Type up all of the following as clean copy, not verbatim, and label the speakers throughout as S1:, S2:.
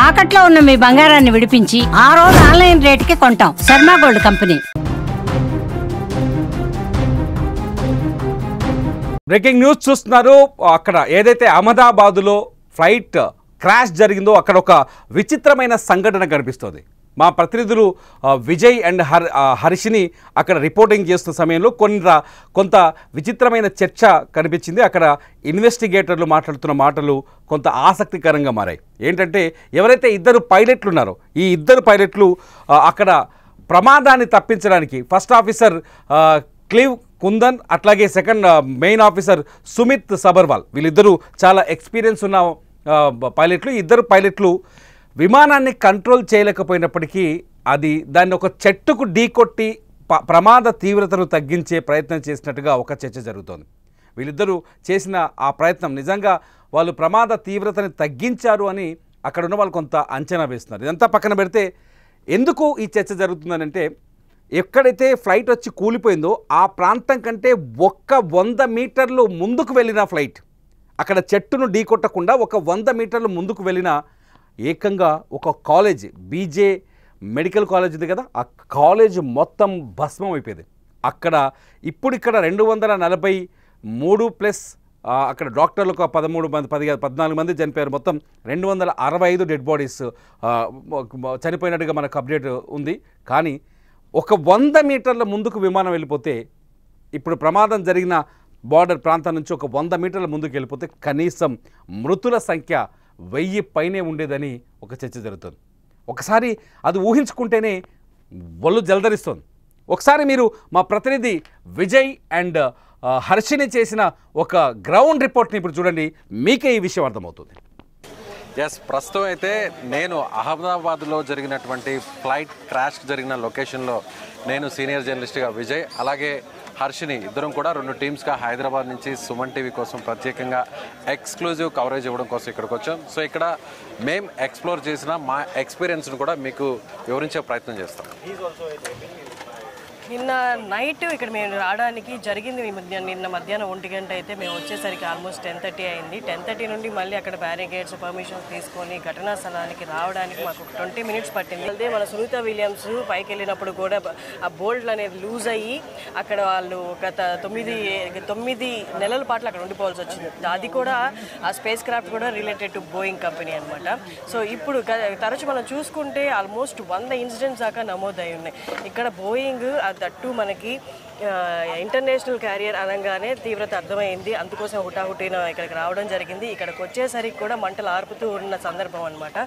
S1: తాకట్లో ఉన్న మీ బంగారాన్ని విడిపించి ఆ రోజు ఆన్లైన్ రేటుకి కొంటాం. Sharma gold company.
S2: Breaking news చూస్తున్నారు. అక్కడ ఏదైతే అహ్మదాబాదులో ఫ్లైట్ క్రాష్ జరిగిందో అక్కడ ఒక విచిత్రమైన సంఘటన కనిపిస్తుంది. మా ప్రతినిధులు విజయ్ అండ్ హర్షిని అక్కడ రిపోర్టింగ్ చేస్తున్న సమయంలో కొంత విచిత్రమైన చర్చ కనిపించింది. అక్కడ ఇన్వెస్టిగేటర్లు మాట్లాడుతున్న మాటలు కొంత ఆసక్తికరంగా మారాయి. ఏంటంటే ఎవరైతే ఇద్దరు పైలట్లు ఉన్నారో ఈ ఇద్దరు పైలట్లు అక్కడ ప్రమాదాన్ని తప్పించడానికి ఫస్ట్ ఆఫీసర్ క్లీవ్ కుందన్ అట్లాగే second main officer Sumit Sabharwal వీళ్ళిద్దరూ చాలా ఎక్స్పీరియన్స్ ఉన్న పైలట్లు. ఇద్దరు పైలట్లు విమానాన్ని కంట్రోల్ చేయలేకపోయినప్పటికీ దాన్ని ఒక చెట్టుకు ఢీకొట్టి ప్రమాద తీవ్రతను తగ్గించే ప్రయత్నం చేసినట్టుగా ఒక చర్చ జరుగుతోంది. వీళ్ళిద్దరూ చేసిన ఆ ప్రయత్నం నిజంగా వాళ్ళు ప్రమాద తీవ్రతని తగ్గించారు అని అక్కడ ఉన్న వాళ్ళు కొంత అంచనా వేస్తున్నారు. ఇదంతా పక్కన పెడితే ఎందుకు ఈ చర్చ జరుగుతుందనంటే ఎక్కడైతే ఫ్లైట్ వచ్చి కూలిపోయిందో ఆ ప్రాంతం కంటే 100 మీటర్లు ముందుకు వెళ్ళిన ఫ్లైట్ అక్కడ చెట్టును ఢీకొట్టకుండా 100 మీటర్లు ముందుకు వెళ్ళిన ఏకంగా ఒక కాలేజ్ బీజే మెడికల్ కాలేజ్ ఉంది కదా, ఆ కాలేజ్ మొత్తం భస్మం అయిపోయింది. ఇక్కడ 243 ప్లస్ అక్కడ డాక్టర్లు ఒక 13 మంది 14 మంది చనిపోయారు. మొత్తం 265 డెడ్ బాడీస్ చనిపోయినట్టుగా మనకు అప్డేట్ ఉంది. కానీ 100 మీటర్ల ముందుకు విమానం వెళ్ళిపోతే ఇప్పుడు ప్రమాదం జరిగిన బార్డర్ ప్రాంతం నుంచి 100 మీటర్ల ముందుకు వెళ్ళిపోతే కనీసం మృతుల సంఖ్య 1000 పైనే ఉండేదని ఒక చర్చ జరుగుతుంది. ఒకసారి అది ఊహించుకుంటేనే ఒళ్ళు జలధరిస్తుంది. ఒకసారి మీరు మా ప్రతినిధి విజయ్ అండ్ హర్షిని చేసిన ఒక గ్రౌండ్ రిపోర్ట్ని ఇప్పుడు చూడండి, మీకే ఈ విషయం అర్థమవుతుంది.
S3: ఎస్, ప్రస్తుతం అయితే నేను అహ్మదాబాద్లో జరిగినటువంటి ఫ్లైట్ క్రాష్ జరిగిన లొకేషన్లో నేను సీనియర్ జర్నలిస్ట్గా విజయ్ అలాగే హర్షిని ఇద్దరం కూడా 2 టీమ్స్గా హైదరాబాద్ నుంచి సుమన్ టీవీ కోసం ప్రత్యేకంగా ఎక్స్క్లూజివ్ కవరేజ్ ఇవ్వడం కోసం ఇక్కడికి వచ్చాం. సో ఇక్కడ మేము ఎక్స్ప్లోర్ చేసిన మా ఎక్స్పీరియన్స్ను కూడా మీకు వివరించే ప్రయత్నం చేస్తాం.
S4: నిన్న నైట్ ఇక్కడ మేము రావడానికి జరిగింది నిన్న మధ్యాహ్నం 1 గంట అయితే మేము వచ్చేసరికి ఆల్మోస్ట్ 10:30 అయింది. 10:30 నుండి మళ్ళీ అక్కడ బ్యారికేడ్స్ పర్మిషన్స్ తీసుకొని ఘటనా స్థలానికి రావడానికి మాకు 20 మినిట్స్ పట్టింది. అదే మన సునీత విలియమ్స్ పైకి వెళ్ళినప్పుడు కూడా ఆ బోల్ట్లు అనేది లూజ్ అయ్యి అక్కడ వాళ్ళు గత 9 నెలల పాటు అక్కడ ఉండిపోవాల్సి వచ్చింది. అది కూడా ఆ స్పేస్ క్రాఫ్ట్ కూడా రిలేటెడ్ టు బోయింగ్ కంపెనీ అనమాట. సో ఇప్పుడు తరచు మనం చూసుకుంటే ఆల్మోస్ట్ 100 ఇన్సిడెంట్స్ దాకా నమోదై ఉన్నాయి. ఇక్కడ బోయింగ్ దట్టు మనకి ఇంటర్నేషనల్ క్యారియర్ అనగానే తీవ్రత అర్థమైంది. అందుకోసం హుటాహుటిన ఇక్కడికి రావడం జరిగింది. ఇక్కడికి వచ్చేసరికి కూడా మంటలు ఆర్పుతూ ఉన్న సందర్భం అనమాట.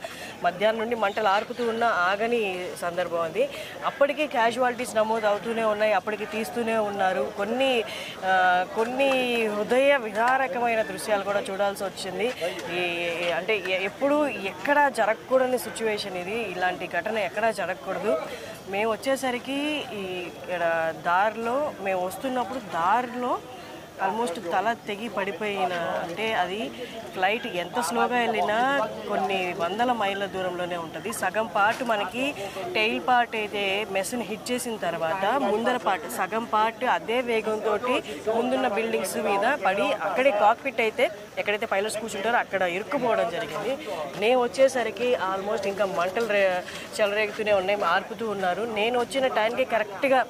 S4: మధ్యాహ్నం నుండి మంటలు ఆర్పుతూ ఉన్న ఆగని సందర్భం అది. అప్పటికీ క్యాజువాలిటీస్ నమోదు అవుతూనే ఉన్నాయి, అప్పటికి తీస్తూనే ఉన్నారు. కొన్ని హృదయ విదారకమైన దృశ్యాలు కూడా చూడాల్సి వచ్చింది. అంటే ఎప్పుడు ఎక్కడా జరగకూడని సిచ్యువేషన్ ఇది. ఇలాంటి ఘటన ఎక్కడా జరగకూడదు. మేము వచ్చేసరికి ఇక్కడ మేము వస్తున్నప్పుడు దారిలో ఆల్మోస్ట్ తల తెగి పడిపోయిన, అంటే అది ఫ్లైట్ ఎంత స్లోగా వెళ్ళినా కొన్ని వందల మైళ్ళ దూరంలోనే ఉంటుంది. సగం పార్ట్ మనకి టెయిల్ పార్ట్ అయితే మెస్ని హిట్ చేసిన తర్వాత ముందర పార్ట్ సగం పార్ట్ అదే వేగంతో ముందున్న బిల్డింగ్స్ మీద పడి అక్కడే కాక్పిట్ అయితే ఎక్కడైతే పైలట్స్ కూర్చుంటారో అక్కడ ఇరుక్కుపోవడం జరిగింది. నేను వచ్చేసరికి ఆల్మోస్ట్ ఇంకా మంటలు చెలరేగుతూనే ఉన్నాయి, ఆర్పుతూ ఉన్నారు. నేను వచ్చిన టైంకి కరెక్ట్గా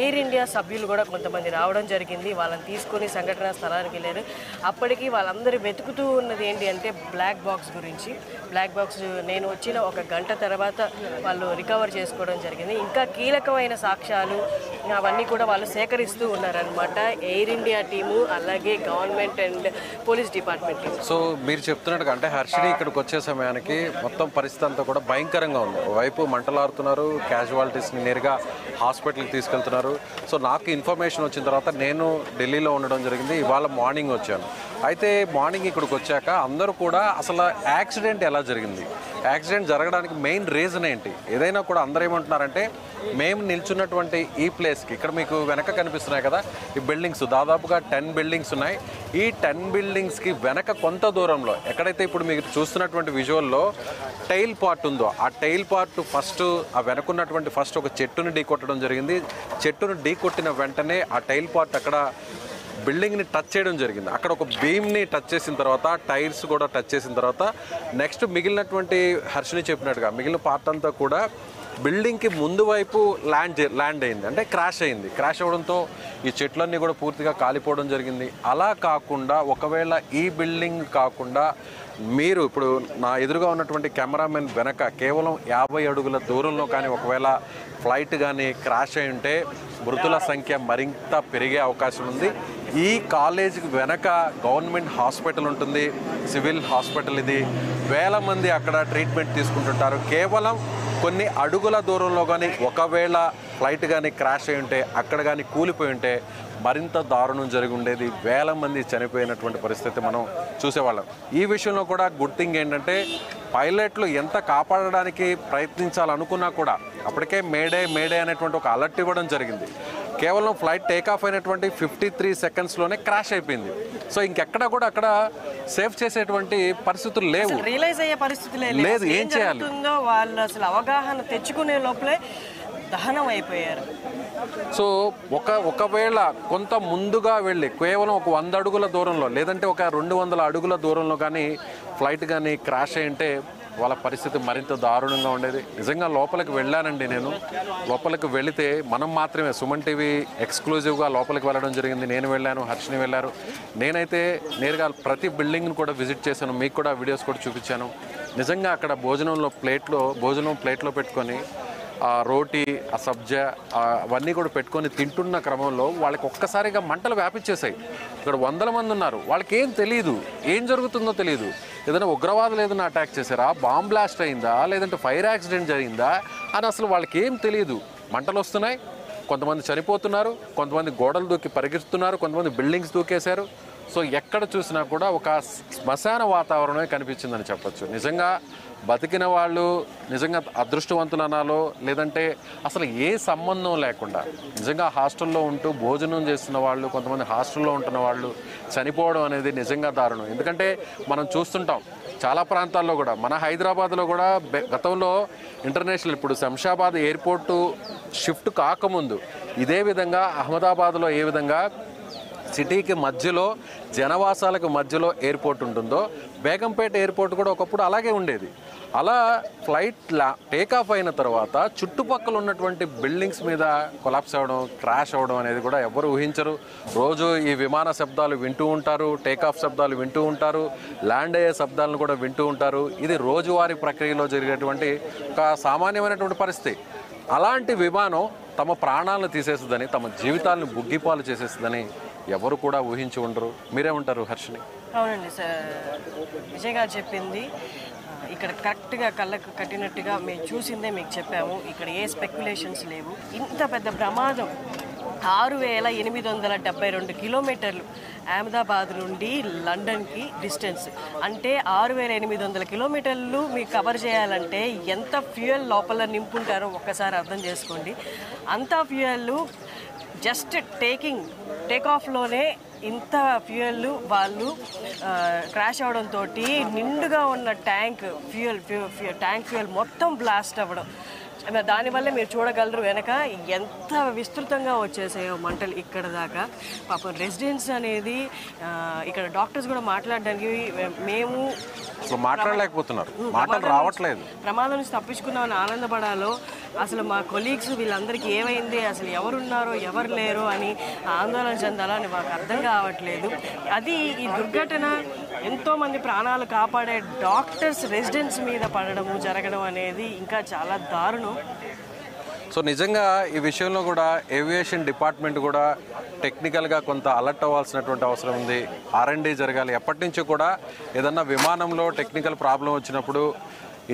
S4: ఎయిర్ ఇండియా సభ్యులు కూడా కొంతమంది రావడం జరిగింది. వాళ్ళని తీసుకొని సంఘటన స్థలానికి వెళ్ళారు. అప్పటికి వాళ్ళందరూ వెతుకుతూ ఉన్నది ఏంటి అంటే బ్లాక్ బాక్స్ గురించి. బ్లాక్ బాక్స్ నేను వచ్చిన 1 గంట తర్వాత వాళ్ళు రికవర్ చేసుకోవడం జరిగింది. ఇంకా కీలకమైన సాక్ష్యాలు అవన్నీ కూడా వాళ్ళు సేకరిస్తూ ఉన్నారనమాట. ఎయిర్ ఇండియా టీము అలాగే government and police department team.
S3: So మీరు చెప్తున్నట్టుగా అంటే హర్షిని ఇక్కడికి వచ్చే సమయానికి మొత్తం పరిస్థితి అంతా కూడా భయంకరంగా ఉంది. వైపు మంటలాడుతున్నారు, క్యాజువాలిటీస్ని నేరుగా హాస్పిటల్కి తీసుకెళ్తున్నారు. సో నాకు ఇన్ఫర్మేషన్ వచ్చిన తర్వాత నేను ఢిల్లీలో ఉండడం జరిగింది. ఇవాళ మార్నింగ్ వచ్చాను. అయితే మార్నింగ్ ఇక్కడికి వచ్చాక అందరూ కూడా అసలు యాక్సిడెంట్ ఎలా జరిగింది, యాక్సిడెంట్ జరగడానికి మెయిన్ రీజన్ ఏంటి, ఏదైనా కూడా అందరూ ఏమంటున్నారంటే మేము నిల్చున్నటువంటి ఈ ప్లేస్కి ఇక్కడ మీకు వెనక కనిపిస్తున్నాయి కదా ఈ బిల్డింగ్స్, దాదాపుగా 10 బిల్డింగ్స్ ఉన్నాయి. ఈ 10 బిల్డింగ్స్కి వెనక కొంత దూరంలో ఎక్కడైతే ఇప్పుడు మీరు చూస్తున్నటువంటి విజువల్లో టైల్ పార్ట్ ఉందో ఆ టైల్ పార్ట్ ఆ వెనకున్నటువంటి ఒక చెట్టును ఢీకొట్టడం జరిగింది. చెట్టును ఢీకొట్టిన వెంటనే ఆ టైల్ పార్ట్ అక్కడ బిల్డింగ్ని టచ్ చేయడం జరిగింది. అక్కడ ఒక బీమ్ని టచ్ చేసిన తర్వాత టైర్స్ కూడా టచ్ చేసిన తర్వాత నెక్స్ట్ మిగిలినటువంటి హర్షిని చెప్పినట్టుగా మిగిలిన పార్ట్ అంతా కూడా బిల్డింగ్కి ముందు వైపు ల్యాండ్ అయింది, అంటే క్రాష్ అయింది. క్రాష్ అవ్వడంతో ఈ చెట్లన్నీ కూడా పూర్తిగా కాలిపోవడం జరిగింది. అలా కాకుండా ఒకవేళ ఈ బిల్డింగ్ కాకుండా మీరు ఇప్పుడు నా ఎదురుగా ఉన్నటువంటి కెమెరామెన్ వెనక కేవలం 50 అడుగుల దూరంలో కానీ ఒకవేళ ఫ్లైట్ కానీ క్రాష్ అయి ఉంటే మృతుల సంఖ్య మరింత పెరిగే అవకాశం ఉంది. ఈ కాలేజీకి వెనక గవర్నమెంట్ హాస్పిటల్ ఉంటుంది, సివిల్ హాస్పిటల్. ఇది వేల మంది అక్కడ ట్రీట్మెంట్ తీసుకుంటుంటారు. కేవలం కొన్ని అడుగుల దూరంలో కానీ ఒకవేళ ఫ్లైట్ కానీ క్రాష్ అయి ఉంటే అక్కడ కానీ కూలిపోయి ఉంటే మరింత దారుణం జరిగి ఉండేది. వేల మంది చనిపోయినటువంటి పరిస్థితి మనం చూసేవాళ్ళం. ఈ విషయంలో కూడా గుడ్ థింగ్ ఏంటంటే పైలట్లు ఎంత కాపాడడానికి ప్రయత్నించాలనుకున్నా కూడా అప్పటికే మేడే అనేటువంటి ఒక అలర్ట్ ఇవ్వడం జరిగింది. కేవలం ఫ్లైట్ టేకాఫ్ అయినటువంటి 53 సెకండ్స్లోనే క్రాష్ అయిపోయింది. సో ఇంకెక్కడా కూడా అక్కడ సేఫ్ చేసేటువంటి పరిస్థితులు లేవు,
S4: రియలైజ్ అయ్యే పరిస్థితి
S3: లేదు. ఏం చేయాలి
S4: వాళ్ళు అసలు అవగాహన తెచ్చుకునే లోపలే దహనం అయిపోయారు.
S3: సో ఒకవేళ కొంత ముందుగా వెళ్ళి కేవలం ఒక 100 అడుగుల దూరంలో లేదంటే ఒక 200 అడుగుల దూరంలో కానీ ఫ్లైట్ కానీ క్రాష్ అయ్యింటే వాళ్ళ పరిస్థితి మరింత దారుణంగా ఉండేది. నిజంగా లోపలికి వెళ్ళానండి. నేను లోపలికి వెళితే మనం మాత్రమే సుమన్ టీవీ ఎక్స్క్లూజివ్గా లోపలికి వెళ్ళడం జరిగింది. నేను వెళ్ళాను, హర్షిని వెళ్ళారు. నేనైతే నేరుగా ప్రతి బిల్డింగ్ని కూడా విజిట్ చేశాను, మీకు కూడా వీడియోస్ కూడా చూపించాను. నిజంగా అక్కడ భోజనం ప్లేట్లో పెట్టుకొని ఆ రోటీ, ఆ సబ్జా అవన్నీ కూడా పెట్టుకొని తింటున్న క్రమంలో వాళ్ళకి ఒక్కసారిగా మంటలు వ్యాపించేసాయి. ఇక్కడ 100 మంది ఉన్నారు, వాళ్ళకి ఏం తెలియదు, ఏం జరుగుతుందో తెలియదు. ఏదైనా ఉగ్రవాదులు ఏదైనా అటాక్ చేశారా, బాంబ్ బ్లాస్ట్ అయిందా, లేదంటే ఫైర్ యాక్సిడెంట్ జరిగిందా అని అసలు వాళ్ళకి ఏం తెలియదు. మంటలు వస్తున్నాయి, కొంతమంది చనిపోతున్నారు, కొంతమంది గోడలు దూకి పరిగెత్తుతున్నారు, కొంతమంది బిల్డింగ్స్ దూకేశారు. సో ఎక్కడ చూసినా కూడా ఒక శ్మశాన వాతావరణమే కనిపించిందని చెప్పచ్చు. నిజంగా బతికిన వాళ్ళు నిజంగా అదృష్టవంతులు అనాలో లేదంటే అసలు ఏ సంబంధం లేకుండా నిజంగా హాస్టల్లో ఉంటూ భోజనం చేస్తున్న వాళ్ళు, కొంతమంది హాస్టల్లో ఉంటున్న వాళ్ళు చనిపోవడం అనేది నిజంగా దారుణం. ఎందుకంటే మనం చూస్తుంటాం చాలా ప్రాంతాల్లో కూడా, మన హైదరాబాద్లో కూడా గతంలో ఇంటర్నేషనల్ ఇప్పుడు శంషాబాద్ ఎయిర్పోర్టు షిఫ్ట్ కాకముందు ఇదే విధంగా అహ్మదాబాద్లో ఏ విధంగా సిటీకి మధ్యలో జనవాసాలకు మధ్యలో ఎయిర్పోర్ట్ ఉంటుందో బేగంపేట ఎయిర్పోర్ట్ కూడా ఒకప్పుడు అలాగే ఉండేది. అలా ఫ్లైట్ టేకాఫ్ అయిన తర్వాత చుట్టుపక్కల ఉన్నటువంటి బిల్డింగ్స్ మీద కొలాప్స్ అవ్వడం, క్రాష్ అవ్వడం అనేది కూడా ఎవరు ఊహించరు. రోజు ఈ విమాన శబ్దాలు వింటూ ఉంటారు, టేకాఫ్ శబ్దాలు వింటూ ఉంటారు, ల్యాండ్ అయ్యే శబ్దాలను కూడా వింటూ ఉంటారు. ఇది రోజువారీ ప్రక్రియలో జరిగేటువంటి ఒక సామాన్యమైనటువంటి పరిస్థితి. అలాంటి విమానం తమ ప్రాణాలను తీసేస్తుందని, తమ జీవితాలను బుగ్గిపాలు చేసేస్తుందని ఎవరు కూడా ఊహించి ఉండరు. మీరేమంటారు హర్షిని?
S4: అవునండి సార్, విజయ్ గారు చెప్పింది ఇక్కడ కరెక్ట్గా కళ్ళకు కట్టినట్టుగా మేము చూసిందే మీకు చెప్పాము. ఇక్కడ ఏ స్పెక్యులేషన్స్ లేవు. ఇంత పెద్ద ప్రమాదం 6872 కిలోమీటర్లు అహ్మదాబాద్ నుండి లండన్కి డిస్టెన్స్, అంటే 6800 కిలోమీటర్లు మీకు కవర్ చేయాలంటే ఎంత ఫ్యూయల్ లోపల నింపుంటారో ఒక్కసారి అర్థం చేసుకోండి. అంత ఫ్యూయల్ జస్ట్ టేక్ ఆఫ్లోనే ఇంత ఫ్యూయల్ వాళ్ళు క్రాష్ అవడంతో నిండుగా ఉన్న ట్యాంక్ ఫ్యూయల్ మొత్తం బ్లాస్ట్ అవ్వడం, దానివల్ల మీరు చూడగలరు వెనక ఎంత విస్తృతంగా వచ్చేసాయో మంటలు ఇక్కడ దాకా. పాపం రెసిడెంట్స్ అనేది ఇక్కడ డాక్టర్స్ కూడా మాట్లాడడానికి మేము
S3: మాట్లాడలేకపోతున్నారు, మాటలు రావట్లేదు.
S4: ప్రమాదం నుంచి తప్పించుకున్నామని ఆనందపడాలో అసలు మా కొలీగ్స్ వీళ్ళందరికీ ఏమైంది, అసలు ఎవరున్నారో ఎవరు లేరో అని ఆందోళన చెందాలో అని మాకు అర్థం కావట్లేదు. అది ఈ దుర్ఘటన ఎంతోమంది ప్రాణాలు కాపాడే డాక్టర్స్ రెసిడెంట్స్ మీద పడడము జరగడం అనేది ఇంకా చాలా దారుణం.
S3: సో నిజంగా ఈ విషయంలో కూడా ఏవియేషన్ డిపార్ట్మెంట్ కూడా టెక్నికల్గా కొంత అలర్ట్ అవ్వాల్సినటువంటి అవసరం ఉంది. R&D జరగాలి. ఎప్పటి నుంచో కూడా ఏదన్నా విమానంలో టెక్నికల్ ప్రాబ్లం వచ్చినప్పుడు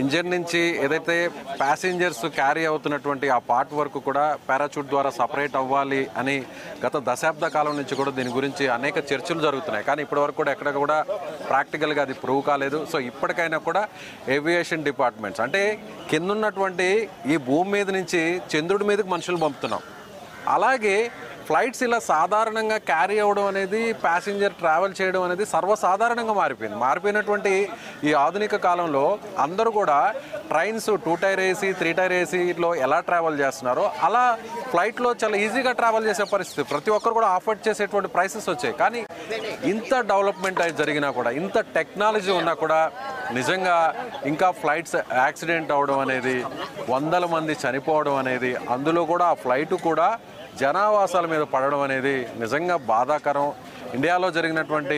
S3: ఇంజిన్ నుంచి ఏదైతే ప్యాసింజర్స్ క్యారీ అవుతున్నటువంటి ఆ పార్ట్ వరకు కూడా పారాచూట్ ద్వారా సపరేట్ అవ్వాలి అని గత దశాబ్ద కాలం నుంచి కూడా దీని గురించి అనేక చర్చలు జరుగుతున్నాయి. కానీ ఇప్పటివరకు కూడా ఎక్కడ కూడా ప్రాక్టికల్గా అది ప్రూవ్ కాలేదు. సో ఇప్పటికైనా కూడా ఏవియేషన్ డిపార్ట్మెంట్స్, అంటే కిందున్నటువంటి ఈ భూమి మీద నుంచి చంద్రుడి మీదకి మనుషులు పంపుతున్నాం, అలాగే ఫ్లైట్స్ ఇలా సాధారణంగా క్యారీ అవ్వడం అనేది, ప్యాసింజర్ ట్రావెల్ చేయడం అనేది సర్వసాధారణంగా మారిపోయినటువంటి ఈ ఆధునిక కాలంలో అందరూ కూడా ట్రైన్స్ 2 టైర్ ఏసీ 3 టైర్ ఏసీలో ఎలా ట్రావెల్ చేస్తున్నారో అలా ఫ్లైట్లో చాలా ఈజీగా ట్రావెల్ చేసే పరిస్థితి ప్రతి ఒక్కరు కూడా ఆఫర్ చేసేటువంటి ప్రైసెస్ వచ్చాయి. కానీ ఇంత డెవలప్మెంట్ అయితే జరిగినా కూడా, ఇంత టెక్నాలజీ ఉన్నా కూడా నిజంగా ఇంకా ఫ్లైట్స్ యాక్సిడెంట్ అవ్వడం అనేది, వందల మంది చనిపోవడం అనేది, అందులో కూడా ఆ ఫ్లైట్ కూడా జనావాసాల మీద పడడం అనేది నిజంగా బాధాకరం. ఇండియాలో జరిగినటువంటి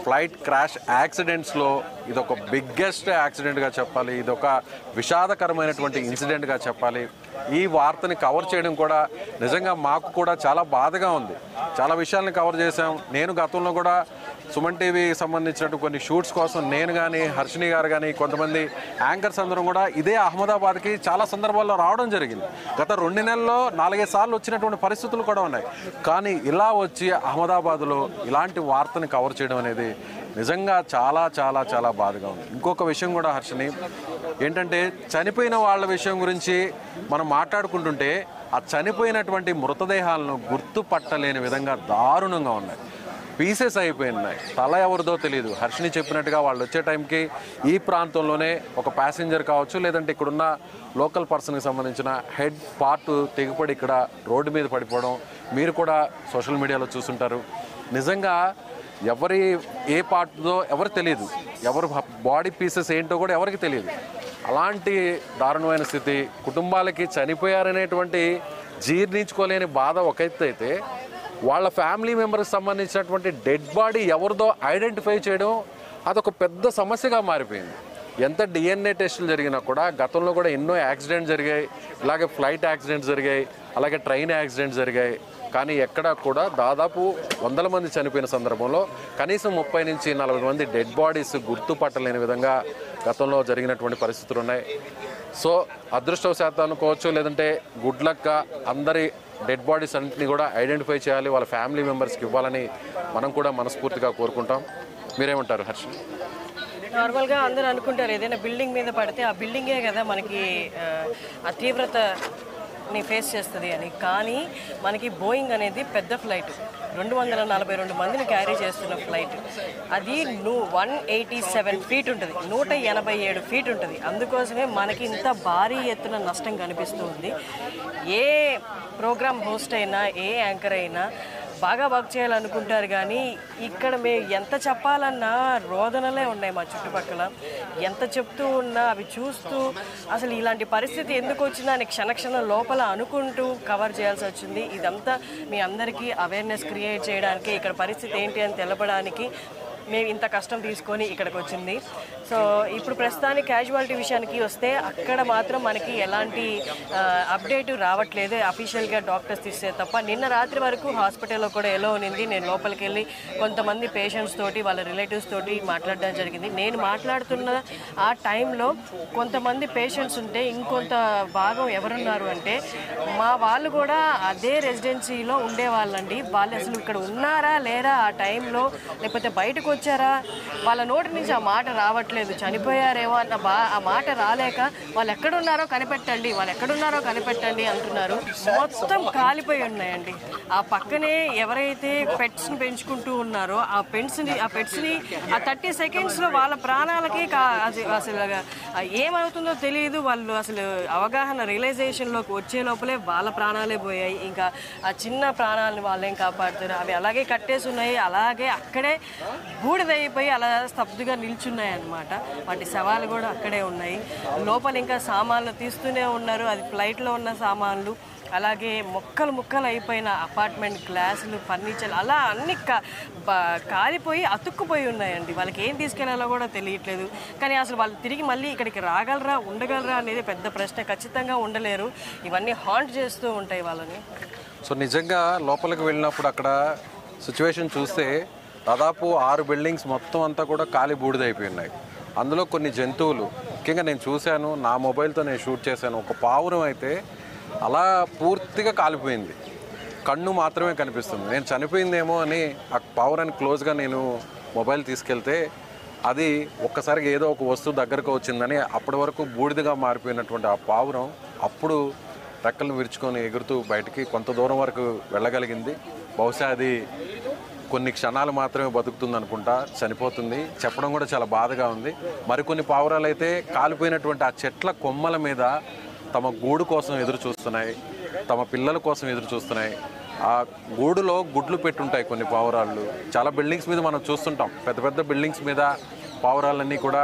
S3: ఫ్లైట్ క్రాష్ యాక్సిడెంట్స్లో ఇదొక బిగ్గెస్ట్ యాక్సిడెంట్గా చెప్పాలి, ఇదొక విషాదకరమైనటువంటి ఇన్సిడెంట్గా చెప్పాలి. ఈ వార్తని కవర్ చేయడం కూడా నిజంగా మాకు కూడా చాలా బాధగా ఉంది. చాలా విషయాల్ని కవర్ చేశాం. నేను గతంలో కూడా సుమన్ టీవీ సంబంధించినట్టు కొన్ని షూట్స్ కోసం నేను కానీ, హర్షిని గారు కానీ, కొంతమంది యాంకర్స్ అందరం కూడా ఇదే అహ్మదాబాద్కి చాలా సందర్భాల్లో రావడం జరిగింది. గత 2 నెలల్లో 4-5 సార్లు వచ్చినటువంటి పరిస్థితులు కూడా ఉన్నాయి. కానీ ఇలా వచ్చి అహ్మదాబాద్లో ఇలాంటి వార్తని కవర్ చేయడం అనేది నిజంగా చాలా చాలా చాలా బాధగా ఉంది. ఇంకొక విషయం కూడా హర్షిని ఏంటంటే, చనిపోయిన వాళ్ళ విషయం గురించి మనం మాట్లాడుకుంటుంటే ఆ చనిపోయినటువంటి మృతదేహాలను గుర్తుపట్టలేని విధంగా దారుణంగా ఉన్నాయి. పీసెస్ అయిపోయినాయి. తల ఎవరిదో తెలియదు. హర్షిని చెప్పినట్టుగా వాళ్ళు వచ్చే టైంకి ఈ ప్రాంతంలోనే ఒక ప్యాసింజర్ కావచ్చు, లేదంటే ఇక్కడున్న లోకల్ పర్సన్కి సంబంధించిన హెడ్ పార్ట్ తెగిపడి ఇక్కడ రోడ్డు మీద పడిపోవడం మీరు కూడా సోషల్ మీడియాలో చూస్తుంటారు. నిజంగా ఎవరి ఏ పార్ట్దో ఎవరు తెలియదు, ఎవరు బాడీ పీసెస్ ఏంటో కూడా ఎవరికి తెలియదు. అలాంటి దారుణమైన స్థితి, కుటుంబాలకి చనిపోయారనేటువంటి జీర్ణించుకోలేని బాధ ఒక ఎత్తు అయితే, వాళ్ళ ఫ్యామిలీ మెంబర్కి సంబంధించినటువంటి డెడ్ బాడీ ఎవరిదో ఐడెంటిఫై చేయడం అదొక పెద్ద సమస్యగా మారిపోయింది. ఎంత డిఎన్ఏ టెస్టులు జరిగినా కూడా, గతంలో కూడా ఎన్నో యాక్సిడెంట్స్ జరిగాయి, ఇలాగే ఫ్లైట్ యాక్సిడెంట్స్ జరిగాయి, అలాగే ట్రైన్ యాక్సిడెంట్స్ జరిగాయి. కానీ ఎక్కడా కూడా దాదాపు 100 మంది చనిపోయిన సందర్భంలో కనీసం 30 నుంచి 40 మంది డెడ్ బాడీస్ గుర్తుపట్టలేని విధంగా గతంలో జరిగినటువంటి పరిస్థితులు ఉన్నాయి. సో అదృష్టవశాత్తు అనుకోవచ్చు, లేదంటే గుడ్ లక్గా అందరి డెడ్ బాడీస్ అన్నింటినీ కూడా ఐడెంటిఫై చేయాలి, వాళ్ళ ఫ్యామిలీ మెంబర్స్కి ఇవ్వాలని మనం కూడా మనస్ఫూర్తిగా కోరుకుంటాం. మీరేమంటారు హర్ష?
S4: నార్మల్గా అందరూ అనుకుంటారు ఏదైనా బిల్డింగ్ మీద పడితే ఆ బిల్డింగే కదా మనకి ఆ తీవ్రతని ఫేస్ చేస్తుంది అని. కానీ మనకి బోయింగ్ అనేది పెద్ద ఫ్లైట్, 242 మందిని క్యారీ చేస్తున్న ఫ్లైట్. అది 187 ఫీట్ ఉంటుంది, 187 ఫీట్ ఉంటుంది. అందుకోసమే మనకి ఇంత భారీ ఎత్తున నష్టం కనిపిస్తూ ఉంది. ఏ ప్రోగ్రామ్ హోస్ట్ అయినా, ఏ యాంకర్ అయినా బాగా వర్క్ చేయాలనుకుంటారు. కానీ ఇక్కడ మేము ఎంత చెప్పాలన్నా రోదనలే ఉన్నాయి మా చుట్టుపక్కల. ఎంత చెప్తూ ఉన్నా అవి చూస్తూ అసలు ఇలాంటి పరిస్థితి ఎందుకు వచ్చిందా అని క్షణక్షణం లోపల అనుకుంటూ కవర్ చేయాల్సి వచ్చింది. ఇదంతా మీ అందరికీ అవేర్నెస్ క్రియేట్ చేయడానికి, ఇక్కడ పరిస్థితి ఏంటి అని తెలపడానికి మేము ఇంత కష్టం తీసుకొని ఇక్కడికి వచ్చింది. సో ఇప్పుడు ప్రస్తుతానికి క్యాజువాలిటీ విషయానికి వస్తే అక్కడ మాత్రం మనకి ఎలాంటి అప్డేట్ రావట్లేదు అఫీషియల్గా డాక్టర్స్ తీస్తే తప్ప. నిన్న రాత్రి వరకు హాస్పిటల్లో కూడా ఎలా ఉన్నింది. నేను లోపలికి వెళ్ళి కొంతమంది పేషెంట్స్ తోటి, వాళ్ళ రిలేటివ్స్ తోటి మాట్లాడడం జరిగింది. నేను మాట్లాడుతున్న ఆ టైంలో కొంతమంది పేషెంట్స్ ఉంటే ఇంకొంత భాగం ఎవరున్నారు అంటే మా వాళ్ళు కూడా అదే రెసిడెన్సీలో ఉండేవాళ్ళండి. వాళ్ళు అసలు ఇక్కడ ఉన్నారా లేరా ఆ టైంలో, లేకపోతే బయటకు వచ్చారా, వాళ్ళ నోటి నుంచి ఆ మాట రావట్లేదు. చనిపోయారేమో అన్న ఆ మాట రాలేక వాళ్ళు ఎక్కడున్నారో కనిపెట్టండి, వాళ్ళు ఎక్కడున్నారో కనిపెట్టండి అంటున్నారు. మొత్తం కాలిపోయి ఉన్నాయండి. ఆ పక్కనే ఎవరైతే పెట్స్ని పెంచుకుంటూ ఉన్నారో ఆ పెట్స్ని ఆ 30 సెకండ్స్లో వాళ్ళ ప్రాణాలకి అసలు ఏమవుతుందో తెలియదు. వాళ్ళు అసలు అవగాహన రియలైజేషన్లోకి వచ్చే లోపలే వాళ్ళ ప్రాణాలే పోయాయి. ఇంకా ఆ చిన్న ప్రాణాలను వాళ్ళేం కాపాడుతారు. అవి అలాగే కట్టేసి ఉన్నాయి, అలాగే అక్కడే బూడిదైపోయి అలా స్తబ్దుగా నిల్చున్నాయి అన్నమాట. వాటి శవాలు కూడా అక్కడే ఉన్నాయి. లోపల ఇంకా సామాన్లు తీస్తూనే ఉన్నారు. అది ఫ్లైట్లో ఉన్న సామాన్లు, అలాగే ముక్కలు అయిపోయిన అపార్ట్మెంట్ గ్లాసులు, ఫర్నిచర్ అలా అన్ని కాలిపోయి అతుక్కుపోయి ఉన్నాయండి. వాళ్ళకి ఏం తీసుకెళ్లాలో కూడా తెలియట్లేదు. కానీ అసలు వాళ్ళు తిరిగి మళ్ళీ ఇక్కడికి రాగలరా, ఉండగలరా అనేది పెద్ద ప్రశ్న. ఖచ్చితంగా ఉండలేరు. ఇవన్నీ హాంట్ చేస్తూ ఉంటాయి వాళ్ళని.
S3: సో నిజంగా లోపలికి వెళ్ళినప్పుడు అక్కడ సిచ్యువేషన్ చూస్తే దాదాపు 6 బిల్డింగ్స్ మొత్తం అంతా కూడా కాలి బూడిదైపోయి ఉన్నాయి. అందులో కొన్ని జంతువులు, ముఖ్యంగా నేను చూశాను, నా మొబైల్తో నేను షూట్ చేశాను. ఒక పావురం అయితే అలా పూర్తిగా కాలిపోయింది, కన్ను మాత్రమే కనిపిస్తుంది. నేను చనిపోయిందేమో అని ఆ పావురాన్ని క్లోజ్గా నేను మొబైల్ తీసుకెళ్తే అది ఒక్కసారిగా ఏదో ఒక వస్తువు దగ్గరకు వచ్చిందని అప్పటి వరకు బూడిదగా మారిపోయినటువంటి ఆ పావురం అప్పుడు రెక్కలు విరుచుకొని ఎగురుతూ బయటికి కొంత దూరం వరకు వెళ్ళగలిగింది. బహుశా అది కొన్ని క్షణాలు మాత్రమే బతుకుతుంది అనుకుంటా, చనిపోతుంది. చెప్పడం కూడా చాలా బాధగా ఉంది. మరికొన్ని పావురాలు అయితే కాలిపోయినటువంటి ఆ చెట్ల కొమ్మల మీద తమ గూడు కోసం ఎదురు చూస్తున్నాయి, తమ పిల్లల కోసం ఎదురు చూస్తున్నాయి. ఆ గూడులో గుడ్లు పెట్టుంటాయి కొన్ని పావురాళ్ళు. చాలా బిల్డింగ్స్ మీద మనం చూస్తుంటాం, పెద్ద పెద్ద బిల్డింగ్స్ మీద పావురాలన్నీ కూడా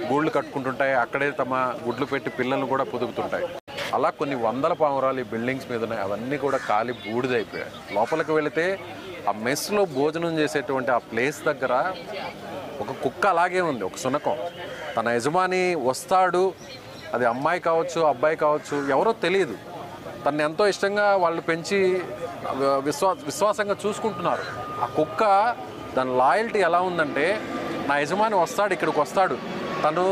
S3: గూళ్ళు కట్టుకుంటుంటాయి, అక్కడే తమ గుడ్లు పెట్టి పిల్లలు కూడా పొదుగుతుంటాయి. అలా కొన్ని వందల పావురాలు ఈ బిల్డింగ్స్ మీద ఉన్నాయి. అవన్నీ కూడా కాలి బూడిదైపోయాయి. లోపలికి వెళితే ఆ మెస్లో భోజనం చేసేటువంటి ఆ ప్లేస్ దగ్గర ఒక కుక్క అలాగే ఉంది, ఒక శునకం. తన యజమాని వస్తాడు, అది అమ్మాయి కావచ్చు అబ్బాయి కావచ్చు ఎవరో తెలియదు, తను ఎంతో ఇష్టంగా వాళ్ళు పెంచి విశ్వాసంగా చూసుకుంటున్నారు. ఆ కుక్క దాని లాయల్టీ ఎలా ఉందంటే, నా యజమాని వస్తాడు, ఇక్కడికి వస్తాడు, తను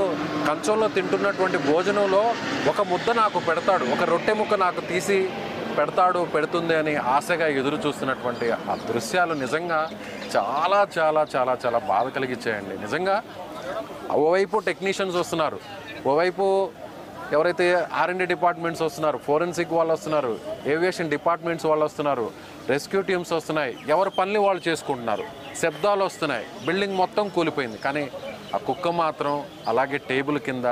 S3: కంచంలో తింటున్నటువంటి భోజనంలో ఒక ముద్ద నాకు పెడతాడు, ఒక రొట్టె ముక్క నాకు తీసి పెడుతుంది అని ఆశగా ఎదురు చూస్తున్నటువంటి ఆ దృశ్యాలు నిజంగా చాలా చాలా చాలా చాలా బాధ కలిగించాయండి. నిజంగా ఓవైపు టెక్నీషియన్స్ వస్తున్నారు, ఓవైపు ఎవరైతే R&D డిపార్ట్మెంట్స్ వస్తున్నారు, ఫోరెన్సిక్ వాళ్ళు వస్తున్నారు, ఏవియేషన్ డిపార్ట్మెంట్స్ వాళ్ళు వస్తున్నారు, రెస్క్యూ టీమ్స్ వస్తున్నాయి, ఎవరి పనులు వాళ్ళు చేసుకుంటున్నారు, శబ్దాలు వస్తున్నాయి, బిల్డింగ్ మొత్తం కూలిపోయింది. కానీ ఆ కుక్క మాత్రం అలాగే టేబుల్ కింద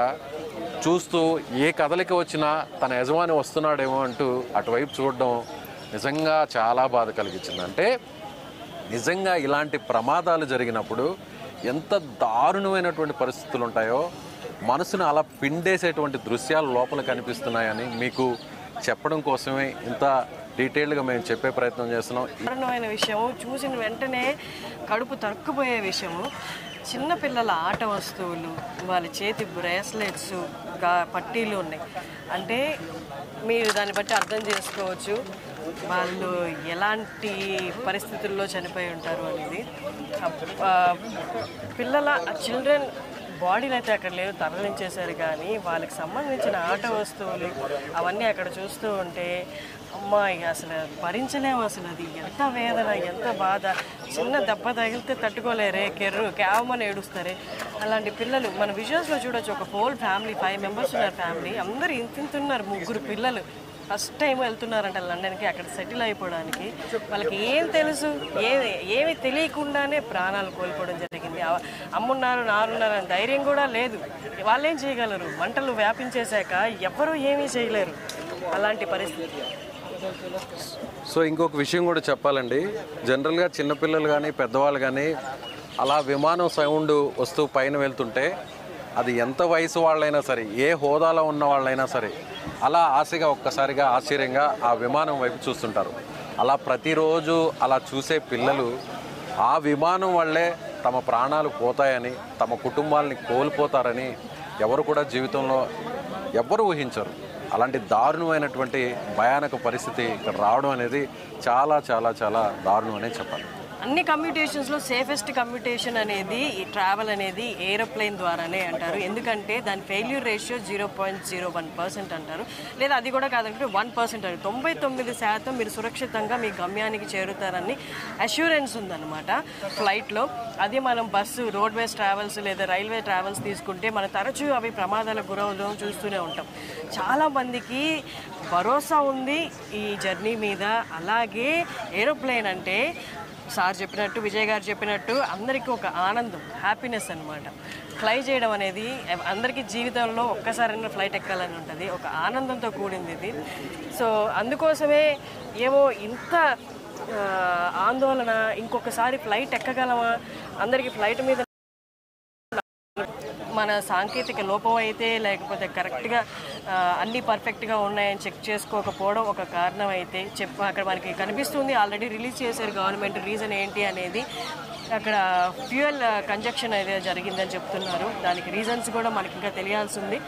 S3: చూస్తూ ఏ కదలిక వచ్చినా తన యజమాని వస్తున్నాడేమో అంటూ అటువైపు చూడడం నిజంగా చాలా బాధ కలిగించింది. అంటే నిజంగా ఇలాంటి ప్రమాదాలు జరిగినప్పుడు ఎంత దారుణమైనటువంటి పరిస్థితులు ఉంటాయో మనసును అలా పిండేసేటువంటి దృశ్యాలు లోపల కనిపిస్తున్నాయని మీకు చెప్పడం కోసమే ఇంత డీటెయిల్డ్గా మేము చెప్పే ప్రయత్నం చేస్తున్నాం.
S4: దారుణమైన విషయము, చూసిన వెంటనే కడుపు తరుక్కుపోయే విషయము. చిన్నపిల్లల ఆట వస్తువులు, వాళ్ళ చేతి బ్రేస్లెట్స్, పట్టీలు ఉన్నాయి. అంటే మీరు దాన్ని బట్టి అర్థం చేసుకోవచ్చు వాళ్ళు ఎలాంటి పరిస్థితుల్లో చనిపోయి ఉంటారు అనేది. పిల్లల చిల్డ్రన్ బాడీని అయితే అక్కడ లేదు, తరలించేశారు. కానీ వాళ్ళకి సంబంధించిన ఆట వస్తువులు అవన్నీ అక్కడ చూస్తూ ఉంటే అమ్మాయి అసలు భరించలేము. అసలు అది ఎంత వేదన, ఎంత బాధ. చిన్న దెబ్బ తగిలితే తట్టుకోలేరే, కేవమని ఏడుస్తారే. అలాంటి పిల్లలు మన విజువల్స్లో చూడొచ్చు. ఒక హోల్ ఫ్యామిలీ, 5 మెంబర్స్ ఉన్నారు ఫ్యామిలీ, అందరూ ఇంతున్నారు, 3 పిల్లలు. ఫస్ట్ టైం వెళ్తున్నారంట లండన్కి, అక్కడ సెటిల్ అయిపోవడానికి. వాళ్ళకి ఏం తెలుసు, ఏమి తెలియకుండానే ప్రాణాలు కోల్పోవడం జరిగింది. అమ్మున్నారు నారున్నారు అని ధైర్యం కూడా లేదు. వాళ్ళేం చేయగలరు? మంటలు వ్యాపించేశాక ఎవరు ఏమీ చేయలేరు. అలాంటి పరిస్థితి.
S3: సో ఇంకొక విషయం కూడా చెప్పాలండి. జనరల్గా చిన్నపిల్లలు కానీ పెద్దవాళ్ళు కానీ అలా విమానం సౌండ్ వస్తూ పైన వెళ్తుంటే అది ఎంత వయసు వాళ్ళైనా సరే, ఏ హోదాలో ఉన్న వాళ్ళైనా సరే అలా ఆశగా ఒక్కసారిగా ఆశ్చర్యంగా ఆ విమానం వైపు చూస్తుంటారు. అలా ప్రతిరోజు అలా చూసే పిల్లలు ఆ విమానం వల్లే తమ ప్రాణాలు పోతాయని, తమ కుటుంబాలని కోల్పోతారని ఎవరు కూడా జీవితంలో ఎవ్వరు ఊహించరు. అలాంటి దారుణమైనటువంటి భయానక పరిస్థితి ఇక్కడ రావడం అనేది చాలా చాలా చాలా దారుణం అనే చెప్పాలి.
S4: అన్ని కమ్యూటేషన్స్లో సేఫెస్ట్ కమ్యూటేషన్ అనేది ఈ ట్రావెల్ అనేది ఏరోప్లేన్ ద్వారానే అంటారు. ఎందుకంటే దాని ఫెయిల్యూర్ రేషియో 0.01% అంటారు. లేదా అది కూడా కాదంటే 1% అంటారు. 99% మీరు సురక్షితంగా మీ గమ్యానికి చేరుతారని అష్యూరెన్స్ ఉందన్నమాట ఫ్లైట్లో. అది మనం బస్సు, రోడ్వేస్ ట్రావెల్స్ లేదా రైల్వే ట్రావెల్స్ తీసుకుంటే మనం తరచూ అవి ప్రమాదాలకు గురవడం చూస్తూనే ఉంటాం. చాలామందికి భరోసా ఉంది ఈ జర్నీ మీద. అలాగే ఏరోప్లేన్ అంటే సార్ చెప్పినట్టు, విజయ్ గారు చెప్పినట్టు అందరికీ ఒక ఆనందం, హ్యాపీనెస్ అనమాట. ఫ్లై చేయడం అనేది అందరికీ జీవితంలో ఒక్కసారైనా ఫ్లైట్ ఎక్కాలని ఉంటుంది, ఒక ఆనందంతో కూడింది ఇది. సో అందుకోసమే ఏమో ఇంత ఆందోళన, ఇంకొకసారి ఫ్లైట్ ఎక్కగలమా, అందరికీ ఫ్లైట్ మీద మన సాంకేతిక లోపం అయితే లేకపోతే కరెక్ట్గా అన్నీ పర్ఫెక్ట్గా ఉన్నాయని చెక్ చేసుకోకపోవడం ఒక కారణం అయితే అక్కడ మనకి కనిపిస్తుంది. ఆల్రెడీ రిలీజ్ చేశారు గవర్నమెంట్. రీజన్ ఏంటి అనేది అక్కడ ఫ్యూయల్ కంజక్షన్ అయితే జరిగిందని చెప్తున్నారు. దానికి రీజన్స్ కూడా మనకి ఇంకా తెలియాల్సి ఉంది.